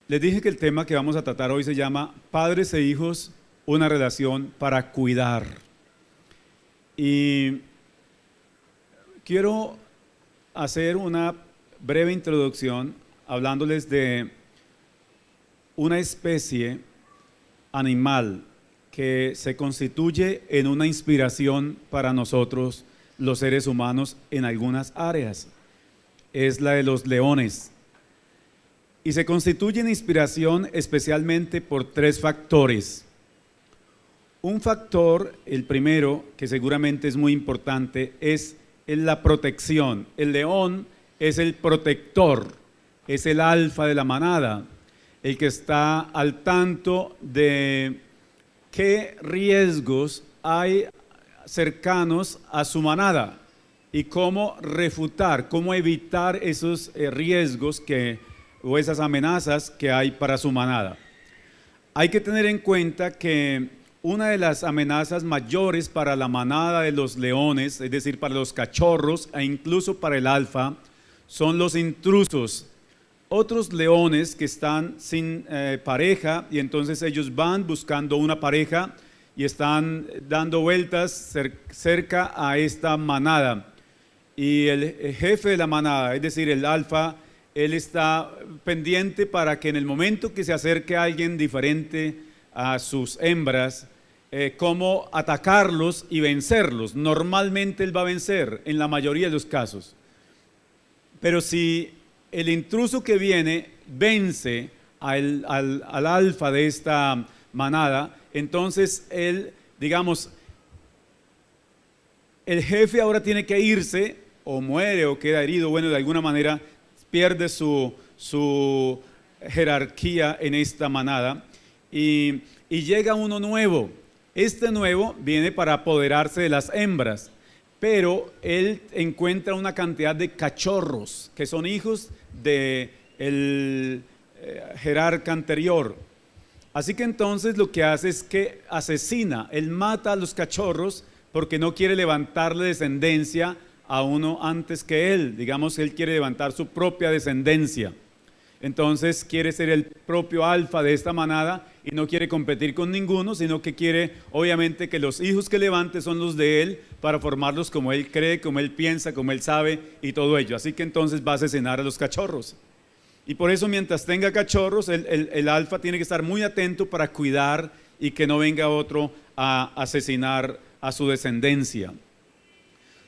Les dije que el tema que vamos a tratar hoy se llama Padres e hijos, una relación para cuidar. Y quiero hacer una breve introducción hablándoles de una especie animal que se constituye en una inspiración para nosotros, los seres humanos, en algunas áreas. Es la de los leones. Y se constituye en inspiración especialmente por tres factores. Un factor, el primero, que seguramente es muy importante, es la protección. El león es el protector, es el alfa de la manada, el que está al tanto de qué riesgos hay cercanos a su manada y cómo refutar, cómo evitar esos riesgos o esas amenazas que hay para su manada. Hay que tener en cuenta que una de las amenazas mayores para la manada de los leones, es decir, para los cachorros e incluso para el alfa, son los intrusos. Otros leones que están sin pareja y entonces ellos van buscando una pareja y están dando vueltas cerca a esta manada. Y el jefe de la manada, es decir, el alfa, él está pendiente para que en el momento que se acerque alguien diferente a sus hembras, cómo atacarlos y vencerlos. Normalmente él va a vencer en la mayoría de los casos. Pero si el intruso que viene vence al alfa de esta manada, entonces él, digamos, el jefe ahora tiene que irse, o muere o queda herido, bueno, de alguna manera pierde su jerarquía en esta manada y llega uno nuevo. Este nuevo viene para apoderarse de las hembras, pero él encuentra una cantidad de cachorros que son hijos del jerarca anterior. Así que entonces lo que hace es que asesina, él mata a los cachorros porque no quiere levantarle descendencia a uno antes que él. Digamos, él quiere levantar su propia descendencia. Entonces quiere ser el propio alfa de esta manada y no quiere competir con ninguno, sino que quiere obviamente que los hijos que levante son los de él para formarlos como él cree, como él piensa, como él sabe y todo ello. Así que entonces va a asesinar a los cachorros. Y por eso mientras tenga cachorros, el alfa tiene que estar muy atento para cuidar y que no venga otro a asesinar a su descendencia.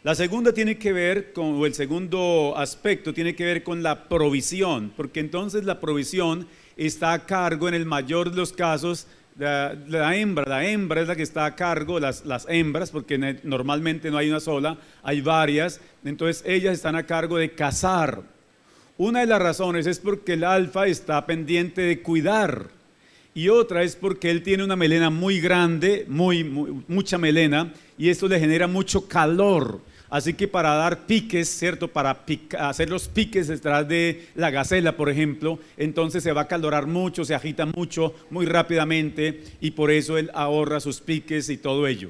La segunda tiene que ver o el segundo aspecto tiene que ver con la provisión, porque entonces la provisión está a cargo en el mayor de los casos de la hembra. La hembra es la que está a cargo, las hembras, porque normalmente no hay una sola, hay varias, entonces ellas están a cargo de cazar. Una de las razones es porque el alfa está pendiente de cuidar y otra es porque él tiene una melena muy grande, mucha melena, y esto le genera mucho calor. Así que para dar piques, ¿cierto? Para hacer los piques detrás de la gacela, por ejemplo, entonces se va a acalorar mucho, se agita mucho, muy rápidamente, y por eso él ahorra sus piques y todo ello.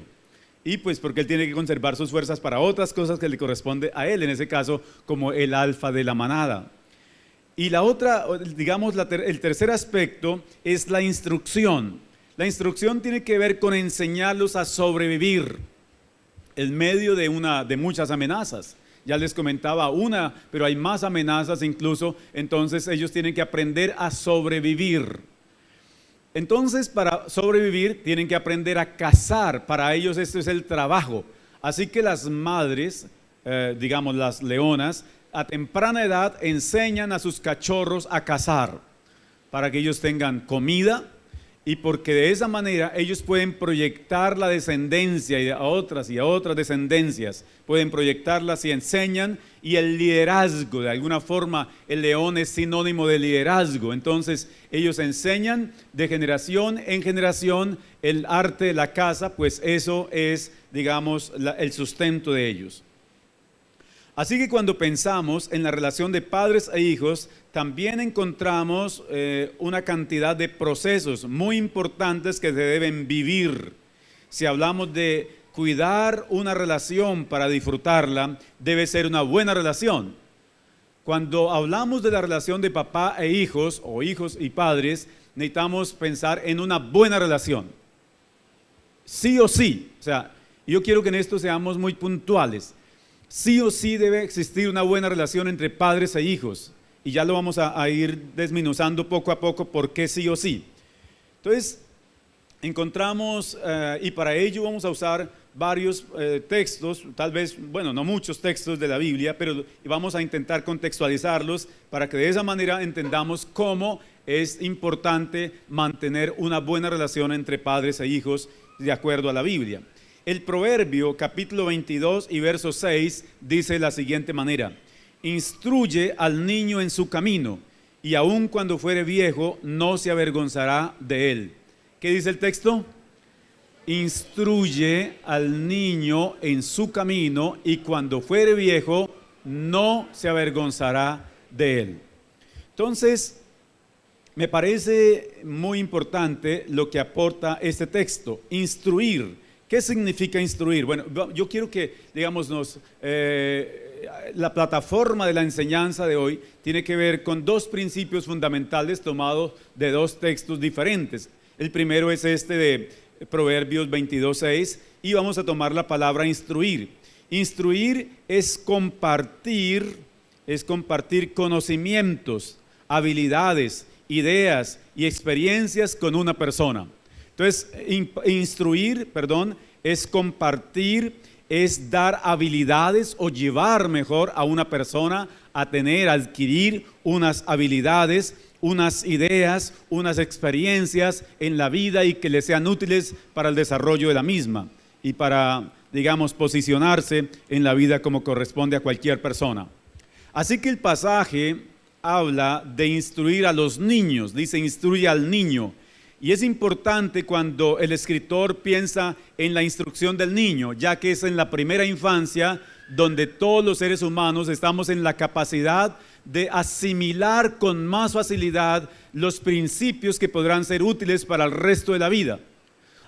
Y pues porque él tiene que conservar sus fuerzas para otras cosas que le corresponde a él, en ese caso como el alfa de la manada. Y la otra, digamos, el tercer aspecto es la instrucción. La instrucción tiene que ver con enseñarlos a sobrevivir en medio de muchas amenazas. Ya les comentaba una, pero hay más amenazas incluso, entonces ellos tienen que aprender a sobrevivir. Entonces, para sobrevivir tienen que aprender a cazar, para ellos esto es el trabajo. Así que las madres, digamos las leonas, a temprana edad enseñan a sus cachorros a cazar, para que ellos tengan comida, y porque de esa manera ellos pueden proyectar la descendencia y a otras descendencias, pueden proyectarlas y enseñan, y el liderazgo, de alguna forma el león es sinónimo de liderazgo, entonces ellos enseñan de generación en generación el arte de la caza, pues eso es, digamos, el sustento de ellos. Así que cuando pensamos en la relación de padres e hijos, también encontramos una cantidad de procesos muy importantes que se deben vivir. Si hablamos de cuidar una relación para disfrutarla, debe ser una buena relación. Cuando hablamos de la relación de papá e hijos, o hijos y padres, necesitamos pensar en una buena relación. Sí o sí. O sea, yo quiero que en esto seamos muy puntuales. Sí o sí debe existir una buena relación entre padres e hijos. Y ya lo vamos a ir desmenuzando poco a poco por qué sí o sí. Entonces, encontramos, y para ello vamos a usar varios textos, tal vez, bueno, no muchos textos de la Biblia, pero vamos a intentar contextualizarlos para que de esa manera entendamos cómo es importante mantener una buena relación entre padres e hijos de acuerdo a la Biblia. El Proverbio capítulo 22 y verso 6 dice de la siguiente manera: instruye al niño en su camino, y aun cuando fuere viejo no se avergonzará de él. ¿Qué dice el texto? Instruye al niño en su camino, y cuando fuere viejo no se avergonzará de él. Entonces, me parece muy importante lo que aporta este texto, instruir. ¿Qué significa instruir? Bueno, yo quiero que, digamos, la plataforma de la enseñanza de hoy tiene que ver con dos principios fundamentales tomados de dos textos diferentes. El primero es este de Proverbios 22:6, y vamos a tomar la palabra instruir. Instruir es compartir conocimientos, habilidades, ideas y experiencias con una persona. Entonces, instruir, es compartir, es dar habilidades o llevar mejor a una persona a adquirir unas habilidades, unas ideas, unas experiencias en la vida y que le sean útiles para el desarrollo de la misma y para, digamos, posicionarse en la vida como corresponde a cualquier persona. Así que el pasaje habla de instruir a los niños, dice instruye al niño. Y es importante cuando el escritor piensa en la instrucción del niño, ya que es en la primera infancia donde todos los seres humanos estamos en la capacidad de asimilar con más facilidad los principios que podrán ser útiles para el resto de la vida.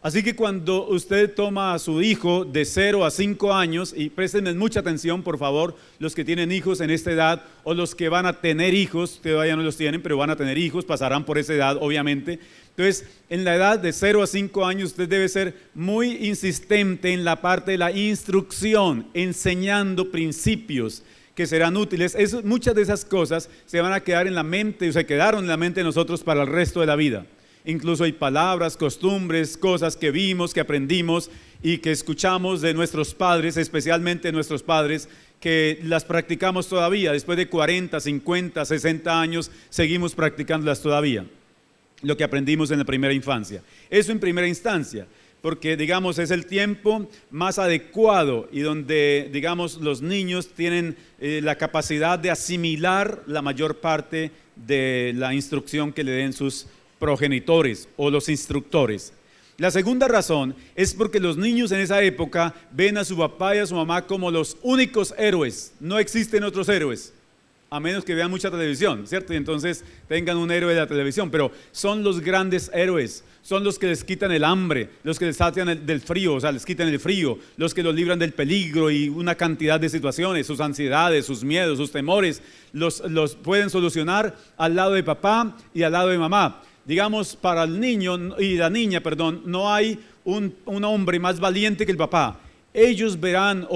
Así que cuando usted toma a su hijo de 0 a 5 años, y préstenme mucha atención por favor, los que tienen hijos en esta edad o los que van a tener hijos, todavía no los tienen, pero van a tener hijos, pasarán por esa edad obviamente. Entonces, en la edad de 0 a 5 años usted debe ser muy insistente en la parte de la instrucción, enseñando principios que serán útiles. Muchas de esas cosas se van a quedar en la mente, o se quedaron en la mente de nosotros para el resto de la vida. Incluso hay palabras, costumbres, cosas que vimos, que aprendimos y que escuchamos de nuestros padres, especialmente de nuestros padres, que las practicamos todavía. Después de 40, 50, 60 años, seguimos practicándolas todavía. Lo que aprendimos en la primera infancia. Eso en primera instancia, porque digamos es el tiempo más adecuado y donde digamos los niños tienen la capacidad de asimilar la mayor parte de la instrucción que le den sus progenitores o los instructores. La segunda razón es porque los niños en esa época ven a su papá y a su mamá como los únicos héroes. No existen otros héroes, a menos que vean mucha televisión, ¿cierto? Y entonces tengan un héroe de la televisión, pero son los grandes héroes, son los que les quitan el hambre, los que les sacian del frío, o sea, les quitan el frío, los que los libran del peligro y una cantidad de situaciones, sus ansiedades, sus miedos, sus temores, los pueden solucionar al lado de papá y al lado de mamá. Digamos, para el niño y la niña, no hay un hombre más valiente que el papá. Ellos verán,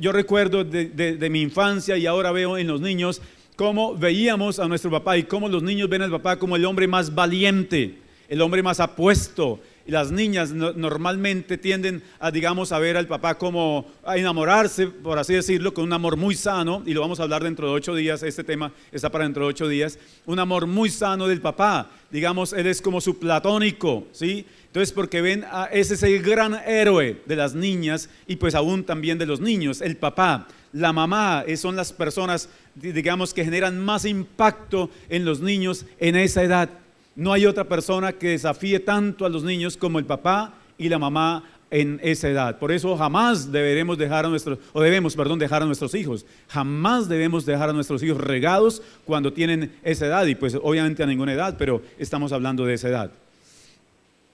yo recuerdo de mi infancia y ahora veo en los niños cómo veíamos a nuestro papá y cómo los niños ven al papá como el hombre más valiente, el hombre más apuesto. Y las niñas normalmente tienden a, digamos, a ver al papá como a enamorarse, por así decirlo, con un amor muy sano, y lo vamos a hablar dentro de 8 días, este tema está para dentro de 8 días, un amor muy sano del papá, digamos, él es como su platónico, ¿sí? Entonces, porque ven, ese es el gran héroe de las niñas y pues aún también de los niños, el papá. La mamá son las personas, digamos, que generan más impacto en los niños en esa edad. No hay otra persona que desafíe tanto a los niños como el papá y la mamá en esa edad. Por eso jamás debemos dejar a nuestros hijos. Jamás debemos dejar a nuestros hijos regados cuando tienen esa edad. Y pues obviamente a ninguna edad, pero estamos hablando de esa edad.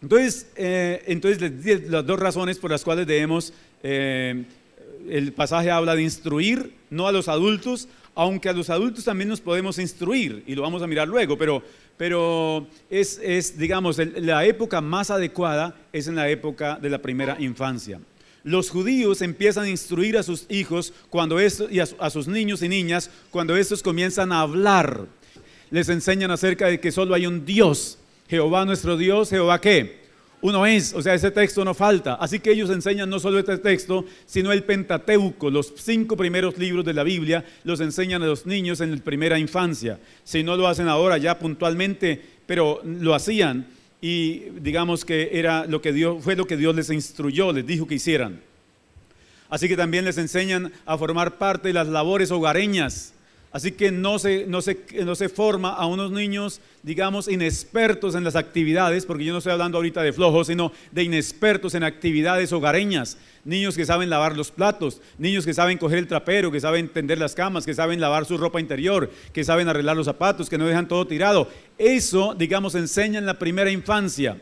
Entonces las dos razones por las cuales debemos, el pasaje habla de instruir, no a los adultos, aunque a los adultos también nos podemos instruir, y lo vamos a mirar luego, pero digamos, la época más adecuada es en la época de la primera infancia. Los judíos empiezan a instruir a sus hijos y a sus niños y niñas cuando estos comienzan a hablar. Les enseñan acerca de que solo hay un Dios, Jehová nuestro Dios. ¿Jehová qué? Uno es, o sea, ese texto no falta. Así que ellos enseñan no solo este texto, sino el Pentateuco, los 5 primeros libros de la Biblia, los enseñan a los niños en la primera infancia. Si no lo hacen ahora ya puntualmente, pero lo hacían. Y digamos que fue lo que Dios les instruyó, les dijo que hicieran. Así que también les enseñan a formar parte de las labores hogareñas. Así que no se forma a unos niños, digamos, inexpertos en las actividades, porque yo no estoy hablando ahorita de flojos, sino de inexpertos en actividades hogareñas. Niños que saben lavar los platos, niños que saben coger el trapero, que saben tender las camas, que saben lavar su ropa interior, que saben arreglar los zapatos, que no dejan todo tirado. Eso, digamos, enseña en la primera infancia.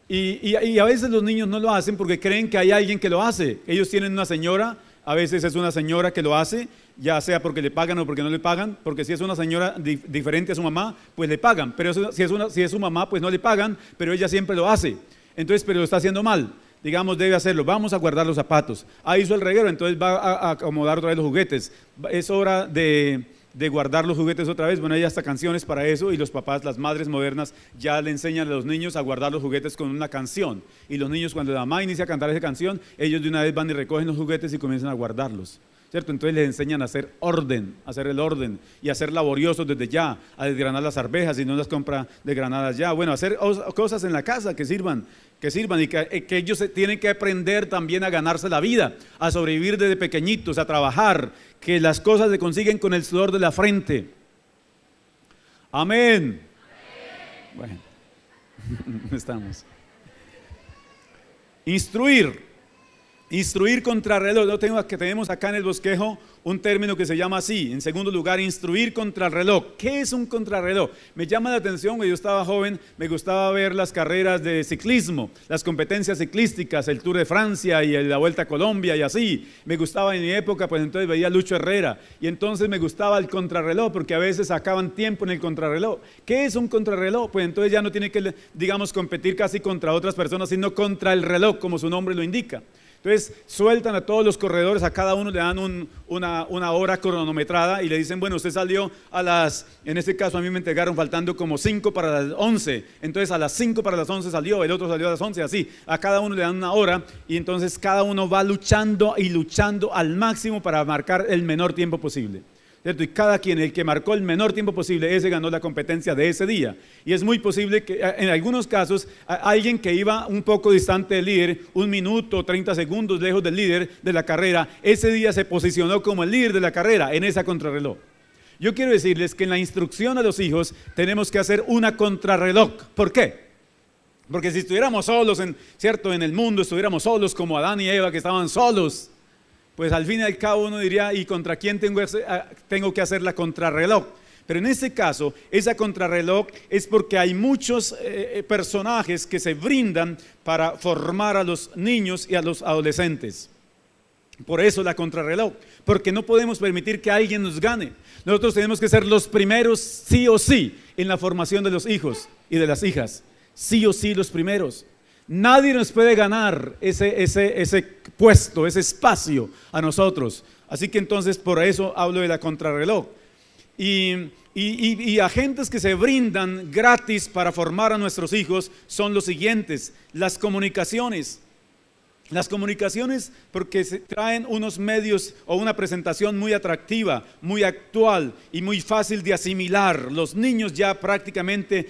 Y a veces los niños no lo hacen porque creen que hay alguien que lo hace. Ellos tienen una señora, a veces es una señora que lo hace, ya sea porque le pagan o porque no le pagan, porque si es una señora diferente a su mamá, pues le pagan, pero si es su mamá, pues no le pagan, pero ella siempre lo hace. Entonces, pero lo está haciendo mal. Digamos, debe hacerlo. Vamos a guardar los zapatos. Hizo el reguero, entonces va a acomodar otra vez los juguetes. Es hora de guardar los juguetes otra vez. Bueno, hay hasta canciones para eso, y los papás, las madres modernas ya le enseñan a los niños a guardar los juguetes con una canción. Y los niños, cuando la mamá inicia a cantar esa canción, ellos de una vez van y recogen los juguetes y comienzan a guardarlos, ¿cierto? Entonces les enseñan a hacer el orden y a ser laboriosos desde ya, a desgranar las arvejas y no las compra desgranadas ya. Bueno, hacer cosas en la casa que sirvan y que ellos tienen que aprender también a ganarse la vida, a sobrevivir desde pequeñitos, a trabajar, que las cosas se consiguen con el sudor de la frente. Amén. Bueno, estamos. Instruir contrarreloj. Tenemos acá en el bosquejo un término que se llama así. En segundo lugar, instruir contrarreloj. ¿Qué es un contrarreloj? Me llama la atención, cuando yo estaba joven, me gustaba ver las carreras de ciclismo, las competencias ciclísticas, el Tour de Francia y la Vuelta a Colombia y así. Me gustaba en mi época, pues entonces veía a Lucho Herrera, y entonces me gustaba el contrarreloj, porque a veces sacaban tiempo en el contrarreloj. ¿Qué es un contrarreloj? Pues entonces ya no tiene que, digamos, competir casi contra otras personas, sino contra el reloj, como su nombre lo indica. Entonces sueltan a todos los corredores, a cada uno le dan una hora cronometrada y le dicen, bueno, usted salió en este caso a mí me entregaron faltando como 5 para las 11, entonces a las 5 para las 11 salió, el otro salió a las 11, así, a cada uno le dan una hora, y entonces cada uno va luchando al máximo para marcar el menor tiempo posible, ¿cierto? Y cada quien, el que marcó el menor tiempo posible, ese ganó la competencia de ese día. Y es muy posible que en algunos casos alguien que iba un poco distante del líder, 1 minuto, 30 segundos lejos del líder de la carrera, ese día se posicionó como el líder de la carrera en esa contrarreloj. Yo quiero decirles que en la instrucción a los hijos tenemos que hacer una contrarreloj. ¿Por qué? Porque si estuviéramos solos, ¿cierto? En el mundo estuviéramos solos como Adán y Eva, que estaban solos, pues al fin y al cabo uno diría, ¿y contra quién tengo que hacer la contrarreloj? Pero en este caso, esa contrarreloj es porque hay muchos personajes que se brindan para formar a los niños y a los adolescentes. Por eso la contrarreloj, porque no podemos permitir que alguien nos gane. Nosotros tenemos que ser los primeros, sí o sí, en la formación de los hijos y de las hijas. Sí o sí, los primeros. Nadie nos puede ganar ese puesto, ese espacio a nosotros. Así que entonces por eso hablo de la contrarreloj. Y agentes que se brindan gratis para formar a nuestros hijos son los siguientes: las comunicaciones. Las comunicaciones, porque se traen unos medios o una presentación muy atractiva, muy actual y muy fácil de asimilar. Los niños ya prácticamente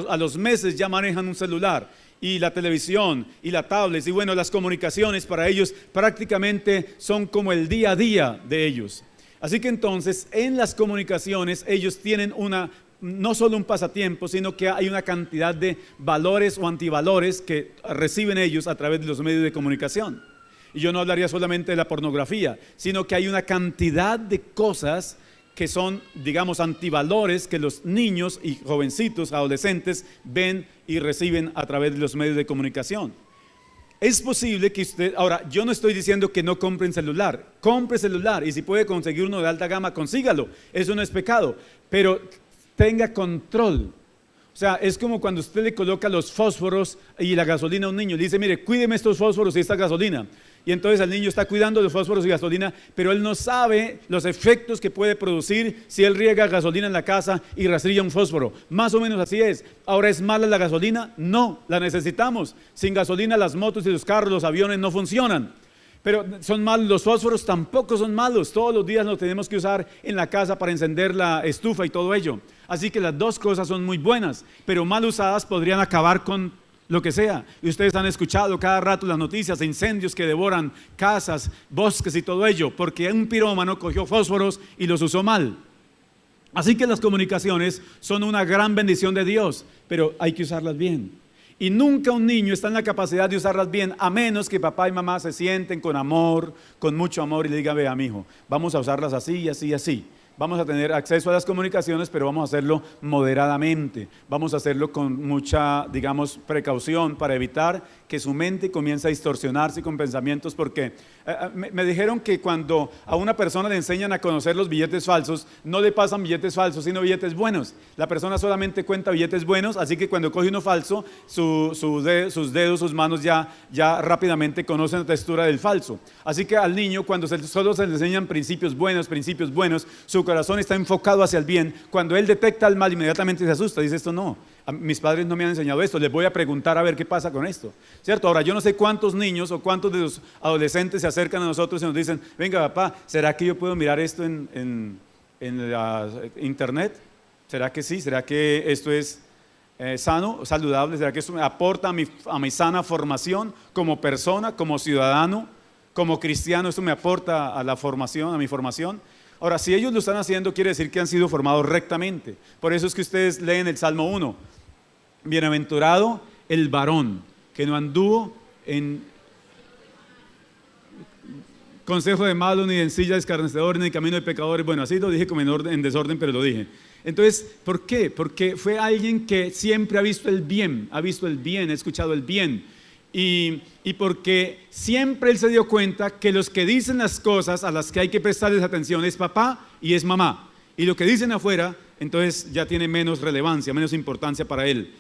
a los meses ya manejan un celular, y la televisión y la tablet, y bueno, las comunicaciones para ellos prácticamente son como el día a día de ellos. Así que entonces en las comunicaciones ellos tienen no solo un pasatiempo, sino que hay una cantidad de valores o antivalores que reciben ellos a través de los medios de comunicación. Y yo no hablaría solamente de la pornografía, sino que hay una cantidad de cosas que son, digamos, antivalores que los niños y jovencitos, adolescentes, ven y reciben a través de los medios de comunicación. es posible que usted, ahora, yo no estoy diciendo que no compren celular, compre celular y si puede conseguir uno de alta gama, consígalo, eso no es pecado, pero tenga control. O sea, es como cuando usted le coloca los fósforos y la gasolina a un niño, le dice, mire, cuídeme estos fósforos y esta gasolina. Y entonces el niño está cuidando los fósforos y gasolina, pero él no sabe los efectos que puede producir si él riega gasolina en la casa y rastrilla un fósforo. Más o menos así es. Ahora, ¿es mala la gasolina? No, la necesitamos. Sin gasolina las motos y los carros, los aviones no funcionan. Pero ¿son malos los fósforos? Tampoco son malos. Todos los días los tenemos que usar en la casa para encender la estufa y todo ello. Así que las dos cosas son muy buenas, pero mal usadas podrían acabar con lo que sea. Y ustedes han escuchado cada rato las noticias de incendios que devoran casas, bosques y todo ello, porque un pirómano cogió fósforos y los usó mal. Así que las comunicaciones son una gran bendición de Dios, pero hay que usarlas bien. Y nunca un niño está en la capacidad de usarlas bien, a menos que papá y mamá se sienten con amor, con mucho amor y le digan, vea, mijo, vamos a usarlas así y así y así. Vamos a tener acceso a las comunicaciones, pero vamos a hacerlo moderadamente. Vamos a hacerlo con mucha, digamos, precaución para evitar que su mente comience a distorsionarse con pensamientos, porque me dijeron que cuando a una persona le enseñan a conocer los billetes falsos, no le pasan billetes falsos, sino billetes buenos. La persona solamente cuenta billetes buenos, así que cuando coge uno falso, sus dedos, sus manos ya rápidamente conocen la textura del falso. Así que al niño, cuando solo se le enseñan principios buenos, su corazón está enfocado hacia el bien. Cuando él detecta el mal, inmediatamente se asusta, dice, esto no, mis padres no me han enseñado esto, les voy a preguntar a ver qué pasa con esto, ¿cierto? Ahora, yo no sé cuántos niños o cuántos de los adolescentes se acercan a nosotros y nos dicen, venga papá, ¿será que yo puedo mirar esto en la internet? ¿Será que sí? ¿Será que esto es sano, saludable? ¿Será que esto me aporta a mi sana formación como persona, como ciudadano, como cristiano? ¿Esto me aporta a la formación, a mi formación? Ahora, si ellos lo están haciendo, quiere decir que han sido formados rectamente. Por eso es que ustedes leen el Salmo 1. Bienaventurado el varón que no anduvo en consejo de malos, ni en silla de escarnecedores, ni en camino de pecadores. Bueno, así lo dije como en desorden, pero lo dije. Entonces, ¿por qué? Porque fue alguien que siempre ha visto el bien, ha escuchado el bien. Y porque siempre él se dio cuenta que los que dicen las cosas a las que hay que prestarles atención es papá y es mamá. Y lo que dicen afuera, entonces ya tiene menos relevancia, menos importancia para él.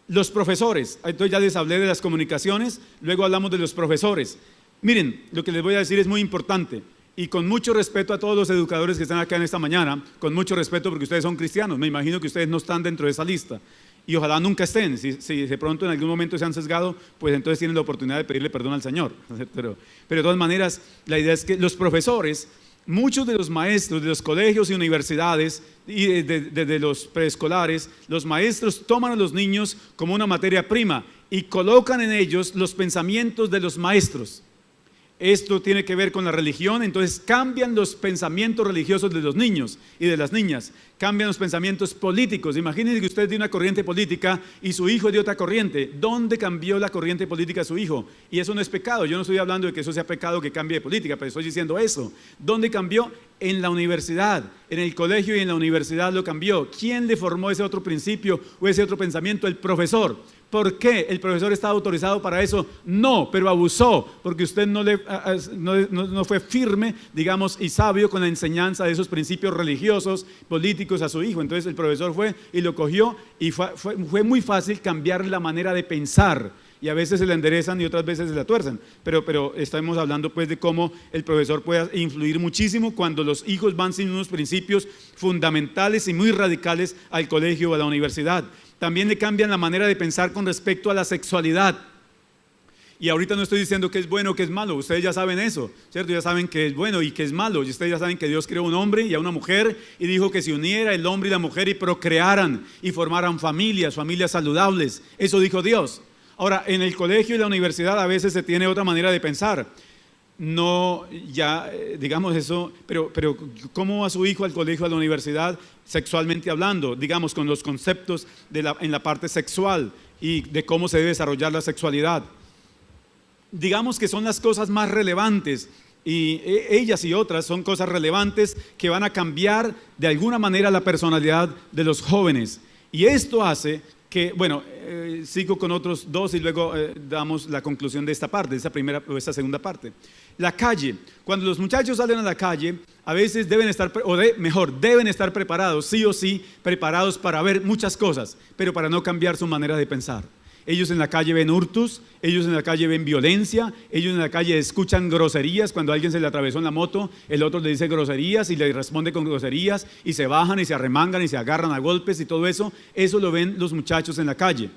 Los profesores, entonces ya les hablé de las comunicaciones, luego hablamos de los profesores. Miren, lo que les voy a decir es muy importante. Y con mucho respeto a todos los educadores que están acá en esta mañana, con mucho respeto porque ustedes son cristianos, me imagino que ustedes no están dentro de esa lista. Y ojalá nunca estén, si de pronto en algún momento se han sesgado, pues entonces tienen la oportunidad de pedirle perdón al Señor. Pero de todas maneras, la idea es que los profesores, muchos de los maestros de los colegios y universidades y de los preescolares, los maestros toman a los niños como una materia prima y colocan en ellos los pensamientos de los maestros. Esto tiene que ver con la religión, entonces cambian los pensamientos religiosos de los niños y de las niñas, cambian los pensamientos políticos. Imagínense que usted es de una corriente política y su hijo es de otra corriente. ¿Dónde cambió la corriente política de su hijo? Y eso no es pecado, yo no estoy hablando de que eso sea pecado que cambie de política, pero estoy diciendo eso. ¿Dónde cambió? En la universidad, en el colegio y en la universidad lo cambió. ¿Quién le formó ese otro principio o ese otro pensamiento? El profesor. ¿Por qué? ¿El profesor estaba autorizado para eso? No, pero abusó, porque usted no fue firme, digamos, y sabio con la enseñanza de esos principios religiosos, políticos a su hijo. Entonces el profesor fue y lo cogió y fue muy fácil cambiarle la manera de pensar. Y a veces se la enderezan y otras veces se la tuercen. Pero estamos hablando pues de cómo el profesor puede influir muchísimo cuando los hijos van sin unos principios fundamentales y muy radicales al colegio o a la universidad. También le cambian la manera de pensar con respecto a la sexualidad. Y ahorita no estoy diciendo que es bueno o que es malo, ustedes ya saben eso, ¿cierto? Ya saben que es bueno y que es malo, y ustedes ya saben que Dios creó un hombre y a una mujer y dijo que se uniera el hombre y la mujer y procrearan y formaran familias saludables. Eso dijo Dios. Ahora, en el colegio y la universidad a veces se tiene otra manera de pensar. No, ya, digamos eso, pero ¿cómo va su hijo al colegio, a la universidad, sexualmente hablando? Digamos, con los conceptos en la parte sexual y de cómo se debe desarrollar la sexualidad. Digamos que son las cosas más relevantes y ellas y otras son cosas relevantes que van a cambiar de alguna manera la personalidad de los jóvenes. Y esto hace que, bueno, sigo con otros dos y luego damos la conclusión de esta parte, de esta primera o esta segunda parte. La calle. Cuando los muchachos salen a la calle, a veces deben estar, deben estar preparados, sí o sí, preparados para ver muchas cosas, pero para no cambiar su manera de pensar. Ellos en la calle ven hurtos, ellos en la calle ven violencia, ellos en la calle escuchan groserías. Cuando alguien se le atravesó en la moto, el otro le dice groserías y le responde con groserías y se bajan y se arremangan y se agarran a golpes y todo eso. Eso lo ven los muchachos en la calle.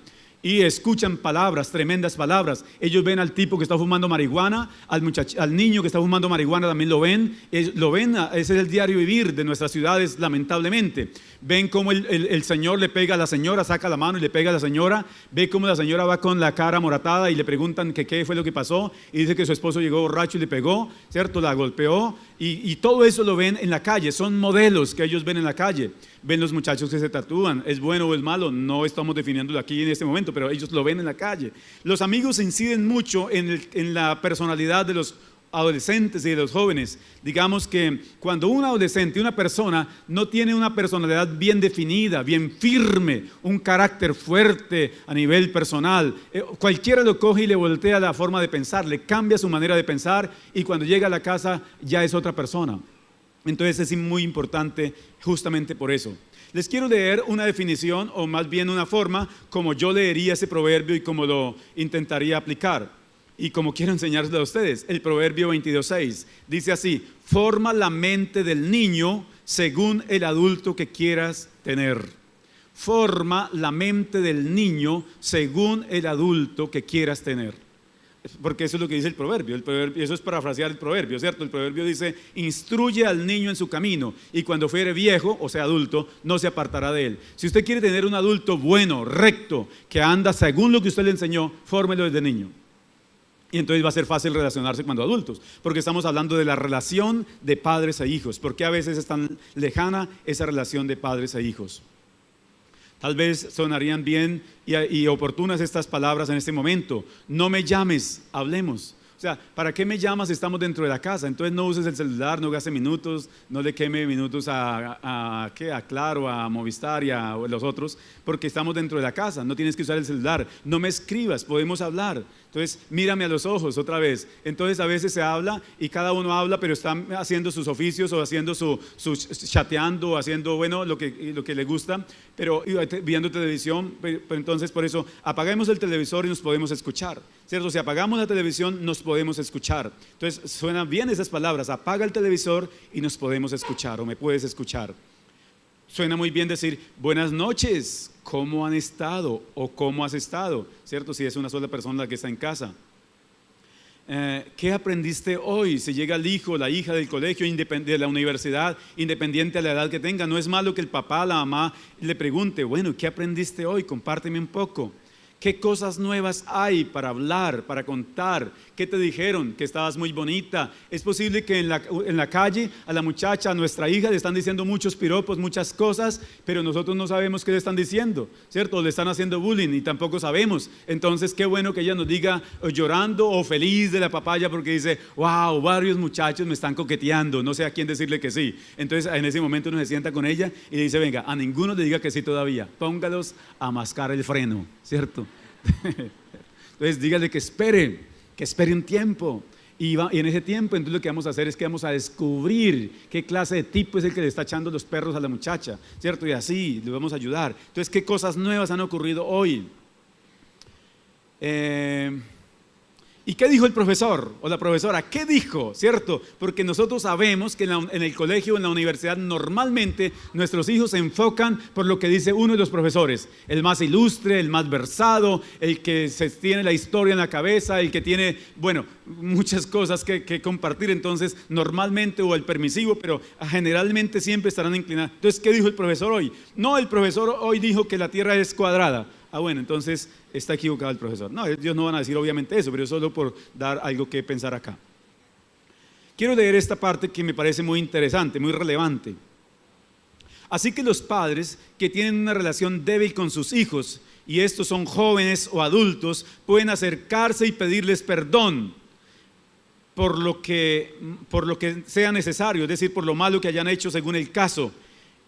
Y escuchan palabras, tremendas palabras. Ellos ven al tipo que está fumando marihuana, al niño que está fumando marihuana también lo ven. Ese es el diario vivir de nuestras ciudades, lamentablemente. Ven cómo el señor le pega a la señora, saca la mano y le pega a la señora. Ve cómo la señora va con la cara moratada y le preguntan que qué fue lo que pasó. Y dice que su esposo llegó borracho y le pegó, ¿cierto? La golpeó. Y todo eso lo ven en la calle. Son modelos que ellos ven en la calle. Ven los muchachos que se tatúan, ¿es bueno o es malo? No estamos definiéndolo aquí en este momento, pero ellos lo ven en la calle. Los amigos inciden mucho en la personalidad de los adolescentes y de los jóvenes. Digamos que cuando un adolescente, una persona, no tiene una personalidad bien definida, bien firme, un carácter fuerte a nivel personal, cualquiera lo coge y le voltea la forma de pensar, le cambia su manera de pensar y cuando llega a la casa ya es otra persona. Entonces es muy importante justamente por eso. Les quiero leer una definición o más bien una forma como yo leería ese proverbio y como lo intentaría aplicar y como quiero enseñárselo a ustedes. El proverbio 22:6 dice así: forma la mente del niño según el adulto que quieras tener. Forma la mente del niño según el adulto que quieras tener. Porque eso es lo que dice el proverbio, eso es parafrasear el proverbio, ¿cierto? El proverbio dice: instruye al niño en su camino y cuando fuere viejo, o sea adulto, no se apartará de él. Si usted quiere tener un adulto bueno, recto, que anda según lo que usted le enseñó, fórmelo desde niño. Y entonces va a ser fácil relacionarse cuando adultos, porque estamos hablando de la relación de padres a hijos. ¿Por qué a veces es tan lejana esa relación de padres a hijos? Tal vez sonarían bien y oportunas estas palabras en este momento. No me llames, hablemos. O sea, ¿para qué me llamas si estamos dentro de la casa? Entonces no uses el celular, no gaste minutos, no le queme minutos a Claro, a Movistar y a los otros, porque estamos dentro de la casa, no tienes que usar el celular. No me escribas, podemos hablar. Entonces mírame a los ojos otra vez. Entonces a veces se habla y cada uno habla, pero está haciendo sus oficios o haciendo su chateando, haciendo lo que le gusta, pero viendo televisión. Pero entonces por eso apaguemos el televisor y nos podemos escuchar, ¿cierto? Si apagamos la televisión nos podemos escuchar. Entonces suenan bien esas palabras: apaga el televisor y nos podemos escuchar o me puedes escuchar. Suena muy bien decir buenas noches, ¿cómo han estado? O ¿cómo has estado? ¿Cierto? Si es una sola persona la que está en casa. ¿Qué aprendiste hoy? Si llega el hijo, la hija del colegio, de la universidad, independiente de la edad que tenga, no es malo que el papá, la mamá le pregunte: bueno, ¿qué aprendiste hoy? Compárteme un poco. ¿Qué cosas nuevas hay para hablar, para contar? ¿Qué te dijeron? Que estabas muy bonita. Es posible que en la calle a la muchacha, a nuestra hija, le están diciendo muchos piropos, muchas cosas, pero nosotros no sabemos qué le están diciendo, ¿cierto? O le están haciendo bullying y tampoco sabemos. Entonces, qué bueno que ella nos diga llorando o feliz de la papaya porque dice: wow, varios muchachos me están coqueteando, no sé a quién decirle que sí. Entonces, en ese momento uno se sienta con ella y le dice: venga, a ninguno le diga que sí todavía, póngalos a mascar el freno, ¿cierto? Entonces dígale que espere un tiempo y en ese tiempo entonces lo que vamos a hacer es que vamos a descubrir qué clase de tipo es el que le está echando los perros a la muchacha, ¿cierto? Y así le vamos a ayudar. Entonces, ¿qué cosas nuevas han ocurrido hoy? ¿Y qué dijo el profesor o la profesora? ¿Qué dijo? ¿Cierto? Porque nosotros sabemos que en el colegio o en la universidad normalmente nuestros hijos se enfocan por lo que dice uno de los profesores: el más ilustre, el más versado, el que tiene la historia en la cabeza, el que tiene, muchas cosas que compartir. Entonces normalmente, o el permisivo, pero generalmente siempre estarán inclinados. Entonces, ¿qué dijo el profesor hoy? No, el profesor hoy dijo que la tierra es cuadrada. Bueno, entonces está equivocado el profesor. No, ellos no van a decir obviamente eso, pero solo por dar algo que pensar acá. Quiero leer esta parte que me parece muy interesante, muy relevante. Así que los padres que tienen una relación débil con sus hijos, y estos son jóvenes o adultos, pueden acercarse y pedirles perdón por lo que sea necesario, es decir, por lo malo que hayan hecho según el caso,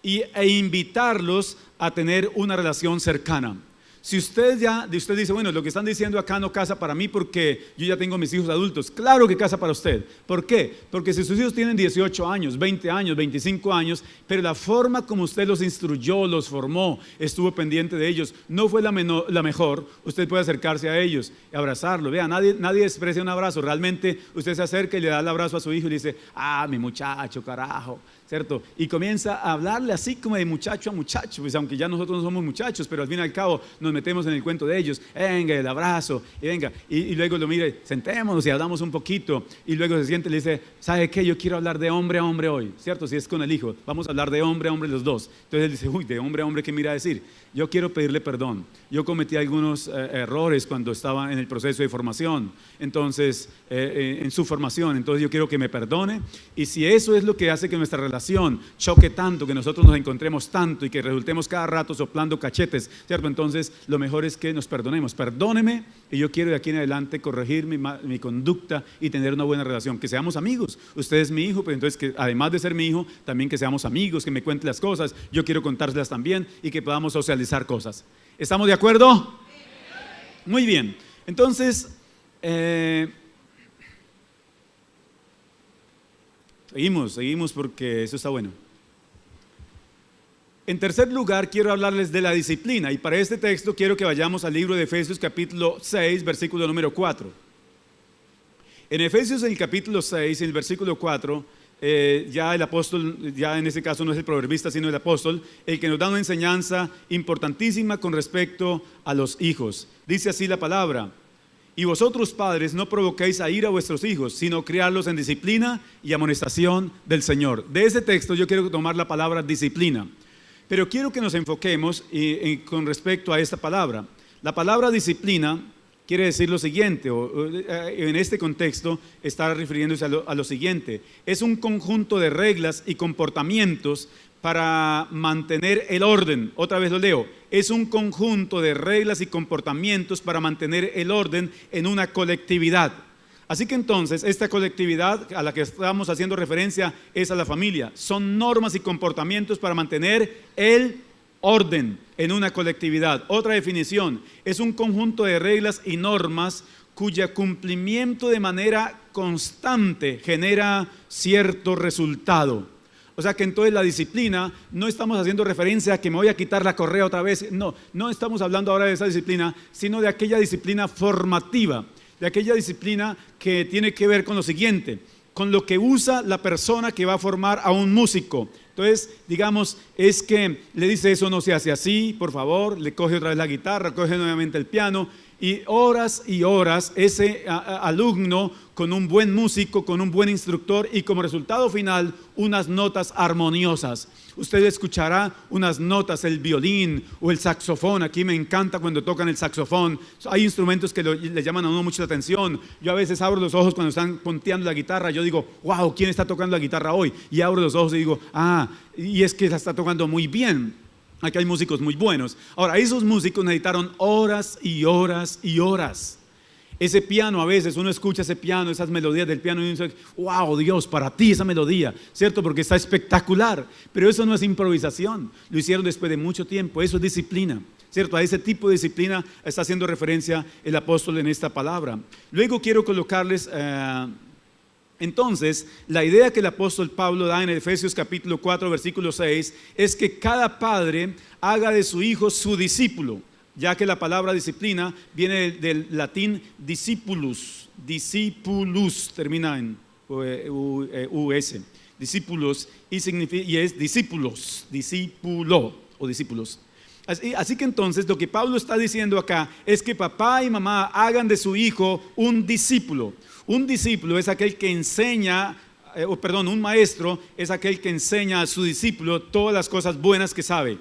e invitarlos a tener una relación cercana. Si usted dice, bueno, lo que están diciendo acá no casa para mí porque yo ya tengo mis hijos adultos. Claro que casa para usted. ¿Por qué? Porque si sus hijos tienen 18 años, 20 años, 25 años, pero la forma como usted los instruyó, los formó, estuvo pendiente de ellos, no fue la mejor, usted puede acercarse a ellos y abrazarlo. Vea, nadie desprecia un abrazo. Realmente usted se acerca y le da el abrazo a su hijo y le dice, mi muchacho, carajo, ¿cierto? Y comienza a hablarle así como de muchacho a muchacho, pues aunque ya nosotros no somos muchachos, pero al fin y al cabo nos metemos en el cuento de ellos. Venga, el abrazo, y venga, y luego lo mire, sentémonos y hablamos un poquito, y luego se siente y le dice, ¿sabe qué? Yo quiero hablar de hombre a hombre hoy, ¿cierto? Si es con el hijo, vamos a hablar de hombre a hombre los dos. Entonces él dice, uy, de hombre a hombre, ¿qué me irá a decir? Yo quiero pedirle perdón. Yo cometí algunos errores cuando estaba en el proceso de formación, entonces, en su formación, entonces yo quiero que me perdone, y si eso es lo que hace que nuestra relación choque tanto, que nosotros nos encontremos tanto y que resultemos cada rato soplando cachetes, ¿cierto? Entonces lo mejor es que nos perdonemos. Perdóneme y yo quiero de aquí en adelante corregir mi conducta y tener una buena relación, que seamos amigos. Usted es mi hijo, pero entonces que además de ser mi hijo, también que seamos amigos, que me cuente las cosas, yo quiero contárselas también y que podamos socializar cosas. ¿Estamos de acuerdo? Muy bien, entonces seguimos porque eso está bueno. En tercer lugar, quiero hablarles de la disciplina, y para este texto quiero que vayamos al libro de Efesios capítulo 6, versículo número 4. En Efesios, en el capítulo 6, en el versículo 4, ya el apóstol, ya en este caso no es el proverbista sino el apóstol, el que nos da una enseñanza importantísima con respecto a los hijos. Dice así la palabra: y vosotros padres no provoquéis a ira a vuestros hijos, sino criarlos en disciplina y amonestación del Señor. De ese texto yo quiero tomar la palabra disciplina, pero quiero que nos enfoquemos con respecto a esta palabra. La palabra disciplina quiere decir lo siguiente, en este contexto está refiriéndose a lo siguiente: es un conjunto de reglas y comportamientos para mantener el orden. Otra vez lo leo: es un conjunto de reglas y comportamientos para mantener el orden en una colectividad. Así que entonces esta colectividad a la que estamos haciendo referencia es a la familia. Son normas y comportamientos para mantener el orden en una colectividad. Otra definición: es un conjunto de reglas y normas cuya cumplimiento de manera constante genera cierto resultado. O sea que entonces la disciplina, no estamos haciendo referencia a que me voy a quitar la correa otra vez. No estamos hablando ahora de esa disciplina, sino de aquella disciplina formativa, de aquella disciplina que tiene que ver con lo siguiente, con lo que usa la persona que va a formar a un músico. Entonces, digamos, es que le dice: eso no se hace así, por favor, le coge otra vez la guitarra, coge nuevamente el piano, y horas ese alumno, con un buen músico, con un buen instructor, y como resultado final unas notas armoniosas. Usted escuchará unas notas, el violín o el saxofón. Aquí me encanta cuando tocan el saxofón. Hay instrumentos que le llaman a uno mucho la atención. Yo a veces abro los ojos cuando están ponteando la guitarra. Yo digo, wow, ¿quién está tocando la guitarra hoy? Y abro los ojos y digo, y es que la está tocando muy bien. Aquí hay músicos muy buenos. Ahora, esos músicos necesitaron horas y horas y horas. Ese piano, a veces uno escucha ese piano, esas melodías del piano y uno dice, wow, Dios, para ti esa melodía, ¿cierto? Porque está espectacular. Pero eso no es improvisación, lo hicieron después de mucho tiempo. Eso es disciplina, ¿cierto? A ese tipo de disciplina está haciendo referencia el apóstol en esta palabra. Luego quiero colocarles entonces la idea que el apóstol Pablo da en Efesios capítulo 4 versículo 6 es que cada padre haga de su hijo su discípulo, ya que la palabra disciplina viene del latín discipulus, termina en us, discípulos, y es discípulos, discípulo o discípulos. Así que entonces lo que Pablo está diciendo acá es que papá y mamá hagan de su hijo un discípulo. Un discípulo es aquel que enseña, un maestro es aquel que enseña a su discípulo todas las cosas buenas que sabe.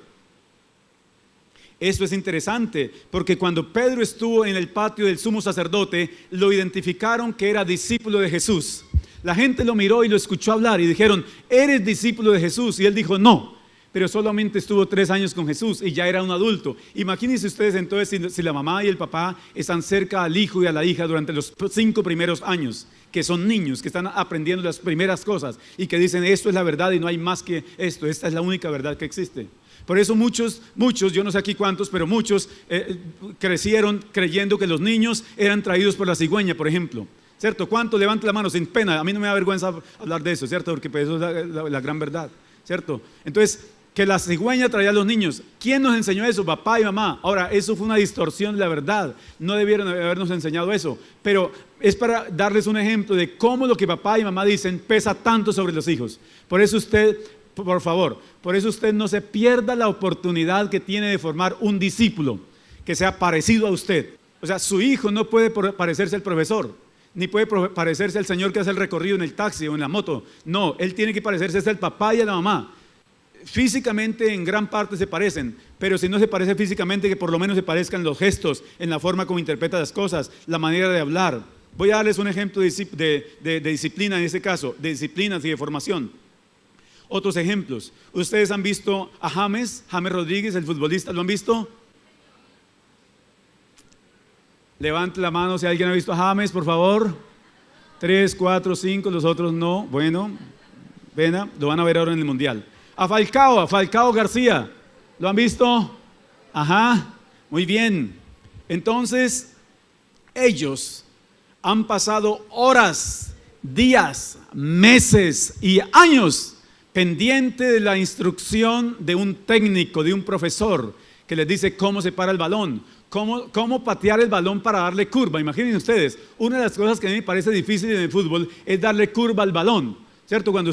Esto es interesante porque cuando Pedro estuvo en el patio del sumo sacerdote, lo identificaron que era discípulo de Jesús. La gente lo miró y lo escuchó hablar y dijeron, ¿eres discípulo de Jesús? Y él dijo, no. Pero solamente estuvo 3 años con Jesús y ya era un adulto. Imagínense ustedes entonces si la mamá y el papá están cerca al hijo y a la hija durante los 5 primeros años, que son niños, que están aprendiendo las primeras cosas y que dicen esto es la verdad y no hay más que esto, esta es la única verdad que existe. Por eso muchos, yo no sé aquí cuántos, pero muchos crecieron creyendo que los niños eran traídos por la cigüeña, por ejemplo. ¿Cierto? ¿Cuánto? Levanta la mano sin pena. A mí no me da vergüenza hablar de eso, ¿cierto? Porque pues, eso es la gran verdad, ¿cierto? Entonces, que la cigüeña traía a los niños. ¿Quién nos enseñó eso? Papá y mamá. Ahora, eso fue una distorsión de la verdad. No debieron habernos enseñado eso. Pero es para darles un ejemplo de cómo lo que papá y mamá dicen pesa tanto sobre los hijos. Por eso usted, por favor, por eso usted no se pierda la oportunidad que tiene de formar un discípulo que sea parecido a usted. O sea, su hijo no puede parecerse al profesor, ni puede parecerse al señor que hace el recorrido en el taxi o en la moto. No, él tiene que parecerse al papá y a la mamá. Físicamente en gran parte se parecen, pero si no se parece físicamente, que por lo menos se parezcan los gestos, en la forma como interpreta las cosas, la manera de hablar. Voy a darles un ejemplo de disciplina en este caso, de disciplinas y de formación. Otros ejemplos. Ustedes han visto a James Rodríguez, el futbolista, ¿lo han visto? Levante la mano si alguien ha visto a James, por favor. 3, 4, 5, los otros no. Bueno, pena, lo van a ver ahora en el Mundial. A Falcao García, ¿lo han visto? Ajá, muy bien. Entonces, ellos han pasado horas, días, meses y años pendiente de la instrucción de un técnico, de un profesor, que les dice cómo se para el balón, cómo patear el balón para darle curva. Imaginen ustedes, una de las cosas que a mí me parece difícil en el fútbol es darle curva al balón, ¿cierto? Cuando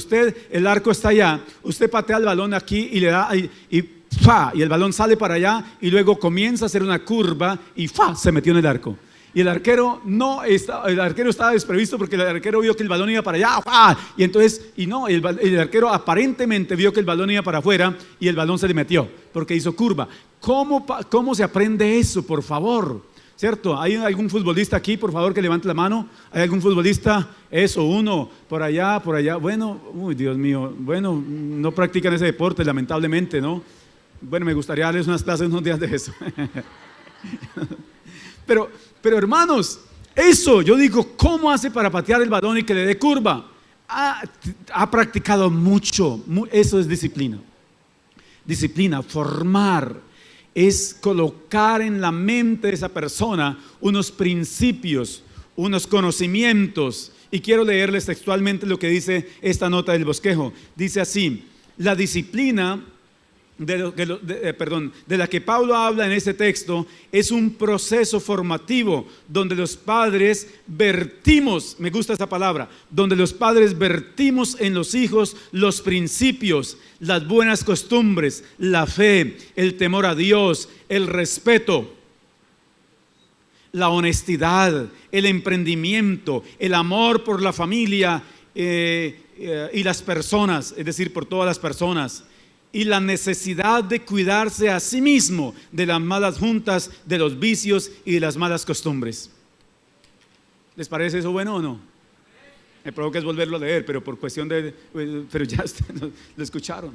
el arco está allá, usted patea el balón aquí y le da, y el balón sale para allá y luego comienza a hacer una curva y se metió en el arco. Y el arquero estaba desprevisto porque el arquero vio que el balón iba para allá, y entonces, el arquero aparentemente vio que el balón iba para afuera y el balón se le metió porque hizo curva. ¿Cómo se aprende eso, por favor? ¿Cierto? ¿Hay algún futbolista aquí, por favor, que levante la mano? ¿Hay algún futbolista? Eso, uno, por allá. Bueno, uy, Dios mío, bueno, no practican ese deporte, lamentablemente, ¿no? Bueno, me gustaría darles unas clases unos días de eso. Pero hermanos, eso, yo digo, ¿cómo hace para patear el balón y que le dé curva? Ha practicado mucho, eso es disciplina. Disciplina, formar, es colocar en la mente de esa persona unos principios, unos conocimientos. Y quiero leerles textualmente lo que dice esta nota del bosquejo. Dice así: la disciplina de la que Pablo habla en este texto es un proceso formativo donde los padres vertimos, me gusta esa palabra, donde los padres vertimos en los hijos los principios, las buenas costumbres, la fe, el temor a Dios, el respeto, la honestidad, el emprendimiento, el amor por la familia y las personas, es decir, por todas las personas, y la necesidad de cuidarse a sí mismo de las malas juntas, de los vicios y de las malas costumbres. ¿Les parece eso bueno o no? Me provoca es volverlo a leer, pero por cuestión pero ya lo escucharon.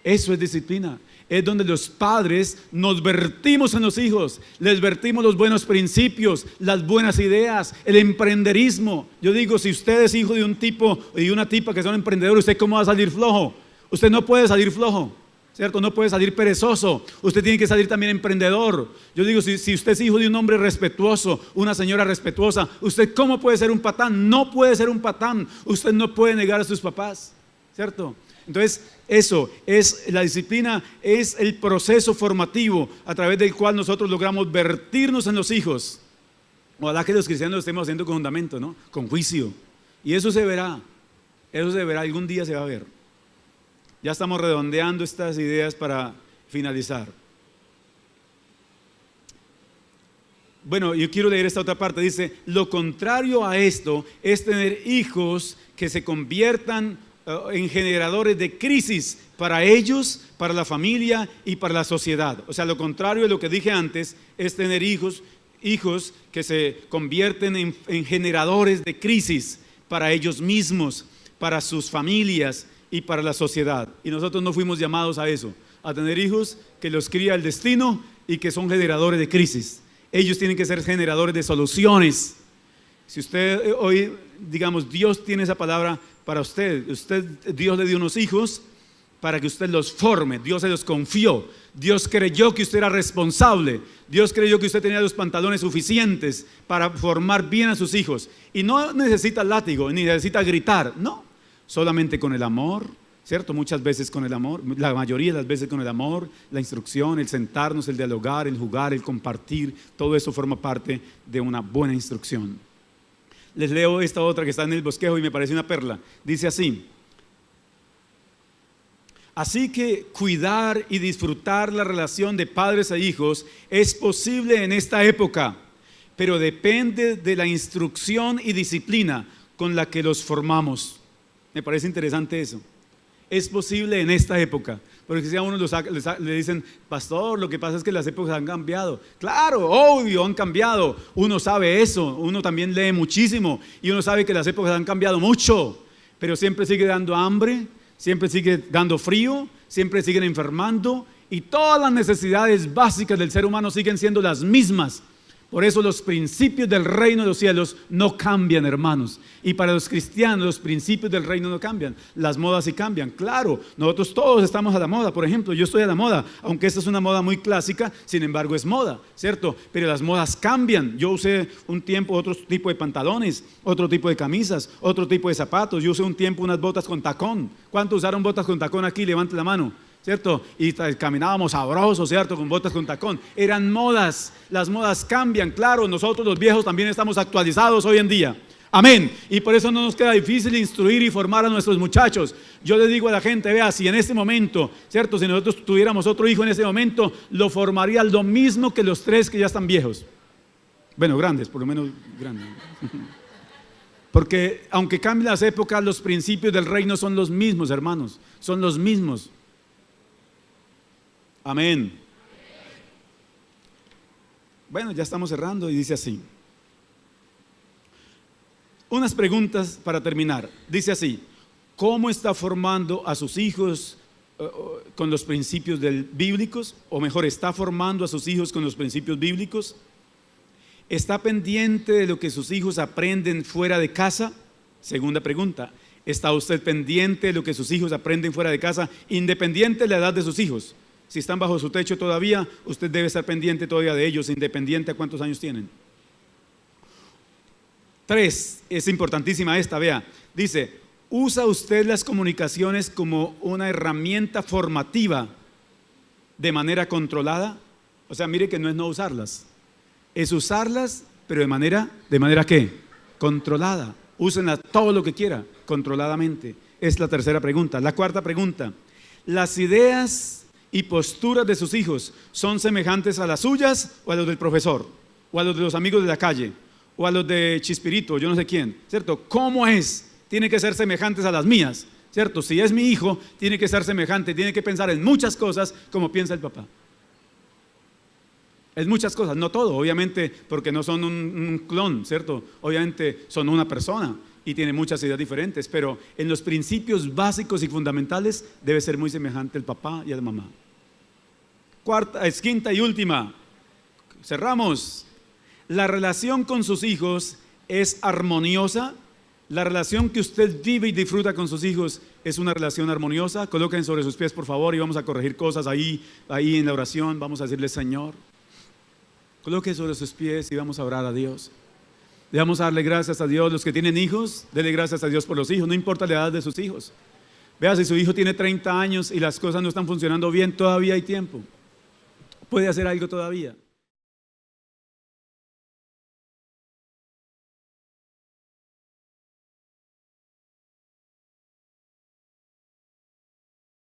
Eso es disciplina. Es donde los padres nos vertimos en los hijos, les vertimos los buenos principios, las buenas ideas, el emprenderismo. Yo digo, si usted es hijo de un tipo y una tipa que son emprendedores, ¿usted cómo va a salir flojo? Usted no puede salir flojo, ¿cierto? No puede salir perezoso. Usted tiene que salir también emprendedor. Yo digo, si usted es hijo de un hombre respetuoso, una señora respetuosa, ¿usted cómo puede ser un patán? No puede ser un patán. Usted no puede negar a sus papás, ¿cierto? Entonces, eso es la disciplina, es el proceso formativo a través del cual nosotros logramos vertirnos en los hijos. Ojalá que los cristianos lo estemos haciendo con fundamento, ¿no? Con juicio. Y eso se verá, algún día se va a ver. Ya estamos redondeando estas ideas para finalizar. Bueno, yo quiero leer esta otra parte. Dice, lo contrario a esto es tener hijos que se conviertan en generadores de crisis para ellos, para la familia y para la sociedad. O sea, lo contrario de lo que dije antes es tener hijos que se convierten en generadores de crisis para ellos mismos, para sus familias y para la sociedad. Y nosotros no fuimos llamados a eso, a tener hijos que los cría el destino y que son generadores de crisis. Ellos tienen que ser generadores de soluciones. Si usted hoy, digamos, Dios tiene esa palabra para usted, Dios le dio unos hijos para que usted los forme. Dios se los confió. Dios creyó que usted era responsable. Dios creyó que usted tenía los pantalones suficientes para formar bien a sus hijos. Y no necesita látigo, ni necesita gritar. No, solamente con el amor, ¿cierto? Muchas veces con el amor, la mayoría de las veces con el amor, la instrucción, el sentarnos, el dialogar, el jugar, el compartir. Todo eso forma parte de una buena instrucción. Les leo esta otra que está en el bosquejo y me parece una perla. Dice así: así que cuidar y disfrutar la relación de padres a hijos es posible en esta época, pero depende de la instrucción y disciplina con la que los formamos. Me parece interesante eso. Es posible en esta época, porque si a uno le dicen, pastor, lo que pasa es que las épocas han cambiado. Claro, obvio, han cambiado. Uno sabe eso, uno también lee muchísimo y uno sabe que las épocas han cambiado mucho, pero siempre sigue dando hambre, siempre sigue dando frío, siempre siguen enfermando y todas las necesidades básicas del ser humano siguen siendo las mismas. Por eso los principios del reino de los cielos no cambian, hermanos. Y para los cristianos los principios del reino no cambian. Las modas sí cambian. Claro, nosotros todos estamos a la moda. Por ejemplo, yo estoy a la moda, aunque esta es una moda muy clásica, sin embargo es moda, ¿cierto? Pero las modas cambian. Yo usé un tiempo otro tipo de pantalones, otro tipo de camisas, otro tipo de zapatos. Yo usé un tiempo unas botas con tacón. ¿Cuántos usaron botas con tacón aquí? Levante la mano. ¿Cierto? Y caminábamos sabrosos, ¿cierto? Con botas con tacón. Eran modas, las modas cambian, claro, nosotros los viejos también estamos actualizados hoy en día. Amén. Y por eso no nos queda difícil instruir y formar a nuestros muchachos. Yo le digo a la gente, vea, si en este momento, ¿cierto? Si nosotros tuviéramos otro hijo en ese momento, lo formaría lo mismo que los 3 que ya están viejos. Bueno, grandes, por lo menos grandes. Porque aunque cambien las épocas, los principios del reino son los mismos, hermanos, son los mismos. Amén. Bueno, ya estamos cerrando y dice así. Unas preguntas para terminar. Dice así: ¿cómo está formando a sus hijos con los principios bíblicos? O mejor, ¿está formando a sus hijos con los principios bíblicos? ¿Está pendiente de lo que sus hijos aprenden fuera de casa? Segunda pregunta. ¿Está usted pendiente de lo que sus hijos aprenden fuera de casa, independiente de la edad de sus hijos? Si están bajo su techo todavía, usted debe estar pendiente todavía de ellos, independiente a cuántos años tienen. 3, es importantísima esta, vea. Dice, ¿usa usted las comunicaciones como una herramienta formativa de manera controlada? O sea, mire que no es no usarlas, es usarlas, pero ¿de manera qué? Controlada. Úsenlas todo lo que quiera, controladamente. Es la tercera pregunta. La cuarta pregunta: ¿las ideas y posturas de sus hijos son semejantes a las suyas o a los del profesor, o a los de los amigos de la calle, o a los de Chispirito, yo no sé quién, ¿cierto? ¿Cómo es? Tiene que ser semejantes a las mías, ¿cierto? Si es mi hijo, tiene que ser semejante, tiene que pensar en muchas cosas como piensa el papá. En muchas cosas, no todo, obviamente, porque no son un clon, ¿cierto? Obviamente son una persona y tiene muchas ideas diferentes, pero en los principios básicos y fundamentales debe ser muy semejante al papá y a la mamá. Quinta y última, cerramos. La relación con sus hijos es armoniosa. La relación que usted vive y disfruta con sus hijos es una relación armoniosa. Coloquen sobre sus pies, por favor, y vamos a corregir cosas ahí en la oración. Vamos a decirle: Señor, coloque sobre sus pies y vamos a orar a Dios. Le vamos a darle gracias a Dios. Los que tienen hijos, denle gracias a Dios por los hijos, no importa la edad de sus hijos. Vea, si su hijo tiene 30 años y las cosas no están funcionando bien, todavía hay tiempo. Puede hacer algo todavía.